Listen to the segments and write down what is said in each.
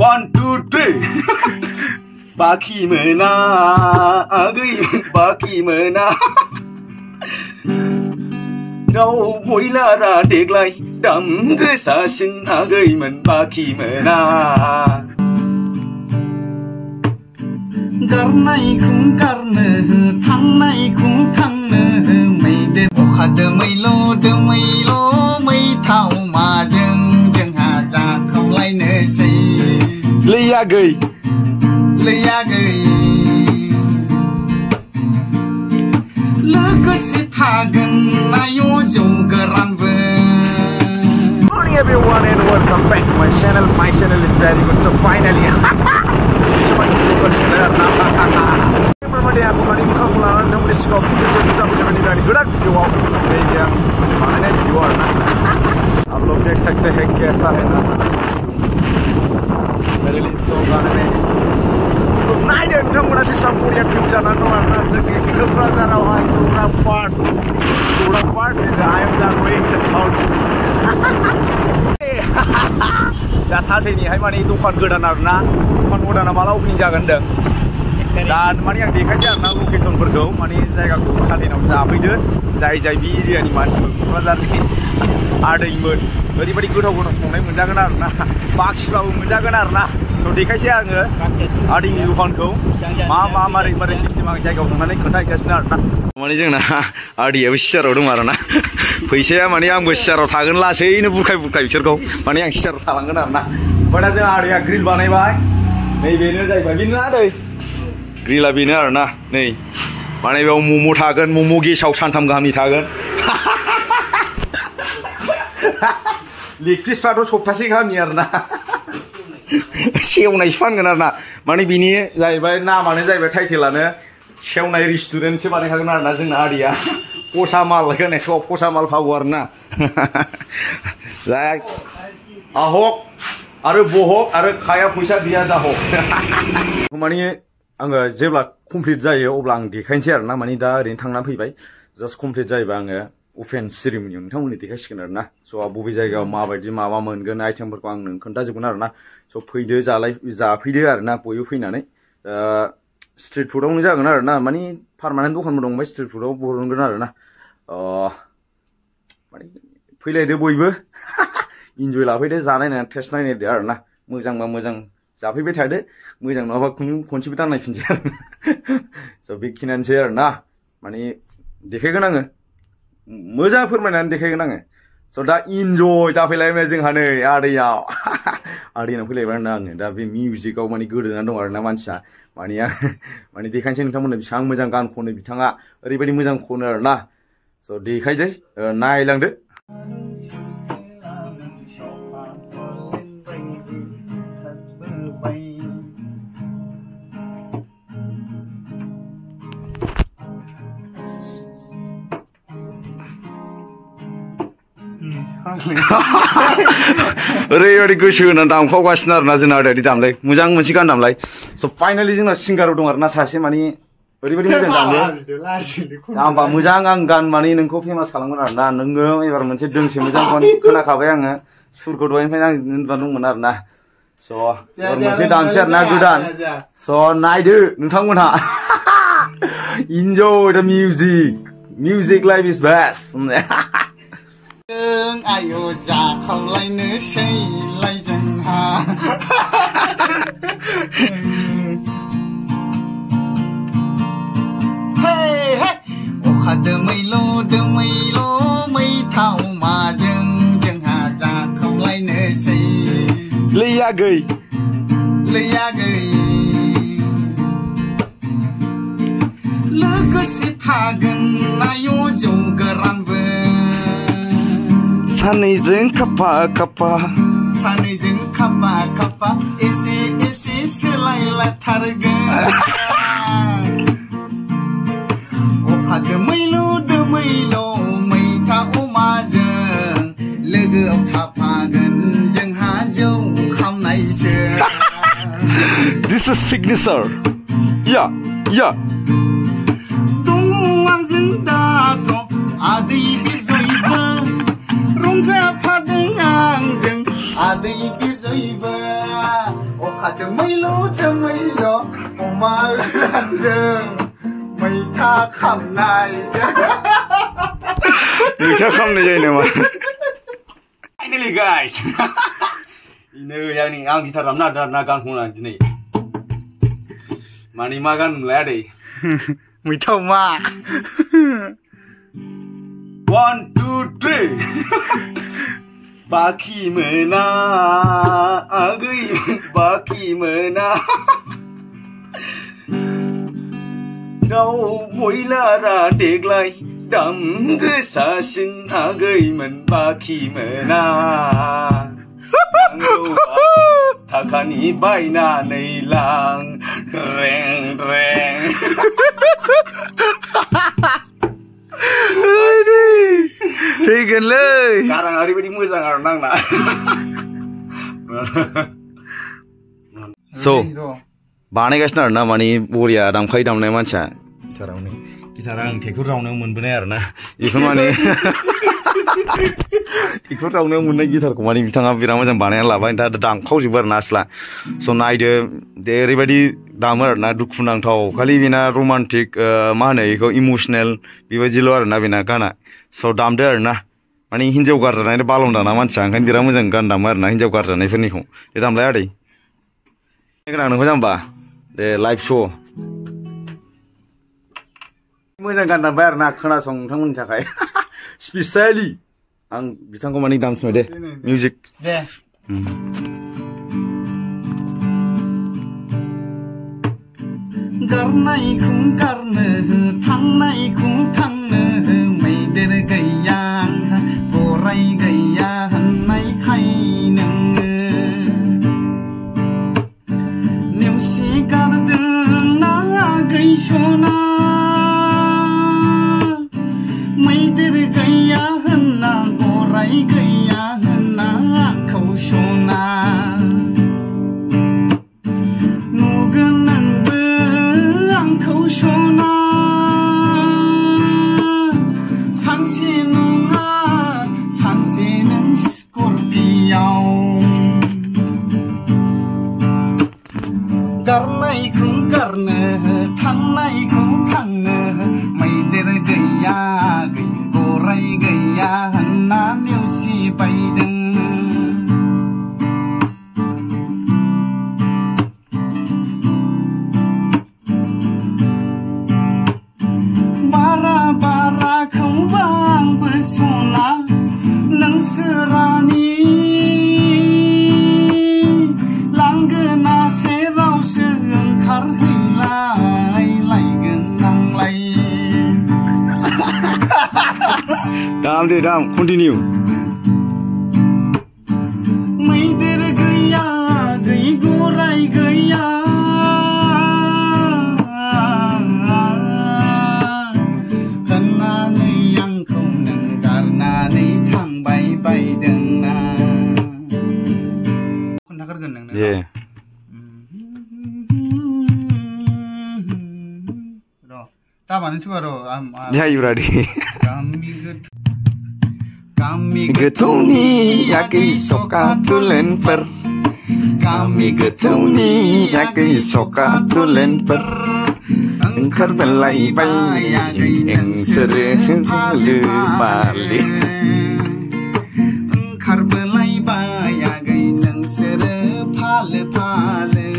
1 2 3 बाखि मोना आगै बाखि मोना दाउ बयलारा देग्लाय दाम गोसासिन आगैमोन बाखि मोना गारनायखौ गारनो थांनायखौ थांनो मैदेर अखा दोमैल' मैथाव माजों जोंहा जाखावलायनोसै लैयागै लोगोसे थागोन नायो जौ गोरानबो. Morning everyone and welcome back to my channel. My channel is very good. So finally आप लोग देख सकते हैं कैसा है ना मेरे लिए सो गाने में सो नाइट नोंथांमोना बेसेबां बरिया भिउ जानानै दं आरोना जोंनि क'क्राझारावहाय गौरां park I am going to house दा साथैनिहाय माने दखान गोदान आरोना दखान गोदाना माला अपेनिं जागोन होनदों दा माने आं देखायसै आरोना लकेसनफोरखौ माने जायगाखौ साथैनाव जाफैदो जाय बे एरियानि मानसिफोर क'क्राझारनि आदैमोन ओरैबायदि गोथाव संनाय मोनजागोन आरोना बाखिबाबो मोनजागोन आरोना थ' देखायसै आङो आदैनि दखानखौ मारै सिस्टेम आं जायगायाव थांनानै खोन्थाहैगासिनो आरोना माने जोंना आदैयाबो सियाराव दं आरोना फैसाया माने आंबो सियाराव थागोन लासैनो बुरखाय बिसोरखौ माने आं सियाराव थालांगोन आरोना ओमफ्राय दा जोंहा आदैया ग्रिल बानायबाय नैबेनो जाहैबाय बेनो आदै ग्रिला बेनो आरोना नै माने बेयाव मम' थागोन मम' गेसाव सानथाम गाहामनि थागोन लेग पिसफ्राथ' सप्तासे गाहामनि आरोना सेवनायसो फानगोन आरोना माने बिनि जाहैबाय नामानो जाहैबाय टाइटेलानो सेवनाय रेस्टुरेन्टसो बानायखागोन आरोना जोंना आदैया पसा माल होनाय सब पसा माल फावो आरोना जाय आहक आरो बहक आरो खाया फैसा गैया जाहक माने आङो जेब्ला कमप्लिट जायो अब्ला आं देखायनोसै आरोना माने दा ओरैनो थांनानै फैबाय जास्ट कमप्लिट जायोबा आङो अपेन सेरेमनियाव नोंथांमोननो देखायसिगोन आरोना स' बबे जायगायाव माबायदि माबा मोनगोन आइटेमफोरखौ आं नों खोन्थाजोबगोन आरोना स' फैदो जाफैदो आरोना बयबो फैनानै स्ट्रिट फुडआवनो जागोन आरोना माने पारमानेन्ट दखानबो दं ओमफ्राय स्ट्रिट फुडआव बरनगोन आरोना माने फैलायदो बयबो इन्जय लाफैदो जानायनानै टेस्ट नायनायदो आरोना मोजांबा मोजां जाफैबाय थादो मोजां नङाबा खनसेबो दाननायफिनसै आरो स' बेखिनियानोसै आरोना माने देखायगोन आङो मोजां फोरमायनानै देखायगोन आङो स' दा इन्जय जाफैलायबाय जोंहा नै आदैनाव फैलायबाय आरोना आङो दा बे मिउजिकआव माने गोदोनानै दं आरोना मानसिया माने देखायनोसै नोंथांमोननो बेसेबां मोजां गान खनो बिथाङा ओरैबायदि मोजां खनो आरोना स' देखायदो नायलांदो ओरैबायदि गोसो होनानै दामखावगासिनो आरोना जोंना आदैया दामलाय मोजां मोनसे गान दामलाय स' फाइनालि जोंना सिंगार दं आरोना सासे माने ओरैबायदि मोजां दामो दामबा मोजां आं गान माने नोंखौ फेमास खालामगोन आरोना नोङो एबार मोनसे दोंसे मोजां खोनाखाबाय आङो सुरखौ दहायनिफ्रायनो आं होनबा दंमोन आरोना स' मोनसे दामसै आरोना गोदान स' नायदो नोंथांमोनहा इन्जय द मिउजिक लाइफ इज बेस्ट आयौ जाखावलायनोसैलाय जोंहा अखा दोमैल' मैथाव माजों जोंहा जाखावलायनोसै लैयागै लोगोसे थागोन नायो जौ गोरानबो सानैजों खाफा एसे सोलायलायथारगोन अखा दोमैल' मैथा अमाजों लोगोआव थाफागोन जोंहा जौ खामनायसो This is signature दङ आंजों दाथ' आदै बिजयबो रंजाफादों आंजों आदै बिजयबो ขาดจะไม่รู้จะไม่หรอกออกมาเจอไม่ท่าคำนายเจอ ไม่ท่าคำนายเนี่ยมา Finally guys ini yang ni ang gitar ramna darna gan huna jini mani magan lade ไม่เท่ามาก 1 2 3 बाकी मना आ गई बाकी मना गाव बयलारा देग्लाय दाम गोसासिन आ गैमोन बाकी मोना थाखानि बायनानै लां रें रें थैगोनलै गारां ओरैबायदि मोजां आरो नांना so बानायगासिनो आरोना माने बरिया दामखायो दामनाय मानसिया गिटारा आं ट्रेक्टर जावनायाव मोनबोनाय आरोना बेखौ माने ट्रेक्टर जावनायाव मोननाय गिटारखौ माने बिथाङा बिराद मोजां बानायना लाबाय दा दामखावजोबो आरोना आसला स' नायदो दे ओरैबायदि दामो आरोना दुखुनांथाव खालि बेना रमान्टिक मा होनो बेखौ इमोसनेल बेबायदिल' आरोना बेना गाना स' दामदो आरोना माने हिन्जाव गारजानाय बालं दाना मानसिया ओंखायनो बिराद मोजां गान दामो आरोना हिन्जाव गारजानायफोरनिखौ दे दामलाय आदै गोनां नोंखौ जाम्बा दे लाइभ श' मोजां गान दामबाय आरोना खोनासं नोंथांमोननि थाखाय स्पेसियेलि आं बिथांखौ माने दामसुनो दे मिउजिक दे गारनायखौ गारनो थांनायखौ थांनो मैदेर गैया गराय गैया होननायखाय नोङो नेवसि गारदों ना गैसना मैदेर गैया होनना गराय गैया होनना आंखौ सना नुगोन नोंबो आंखौ सना सानसे नङा सानसे नों स्करपियाव गारनायखौ गारनो थांनायखौ थांनो मैदेर गैया गराय गैया होनना नेवसि बायदों बारा बाराखौबो आंबो सना नोंसोरानि लांगोना सेरावसो ओंखारहैलाय लायगोन नांलाय दाम दे दाम कन्टिनिउ मैदेर गैया गराय गैया होननानै आंखौ नों गारनानै थांबाय बायदोंना खोन्थागोरगोन नोंनो दामानो थुवा र' जायो रादि Kami getuni yaki soka tulenper Kami getuni yaki soka tulenper Engkar belai bai yang sereh halu balik Engkar belai bai yang sereh halu balik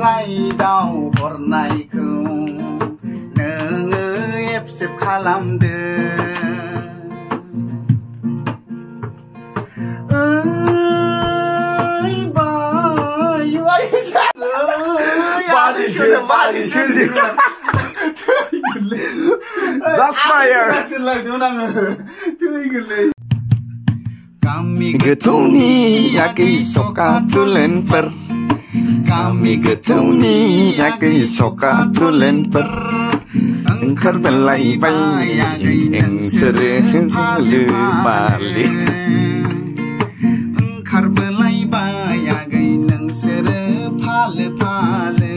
रायदाव हरनायखौ नोङो एक्सेप्ट खालामदो ओइ बाय बाजिसो Kami getuni yaki soka tulenper Kami getuni yaki soka tulenper ओंखारबोलायबाय नोंसोरो फालो ओंखारबोलायबाय आगै नोंसोरो फालो फालो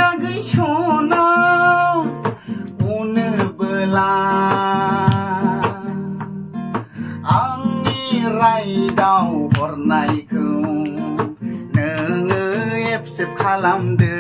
आगै सना उनबोला आंनि रायदाव हरनायखौ नोङो एक्सेप्ट खालामदो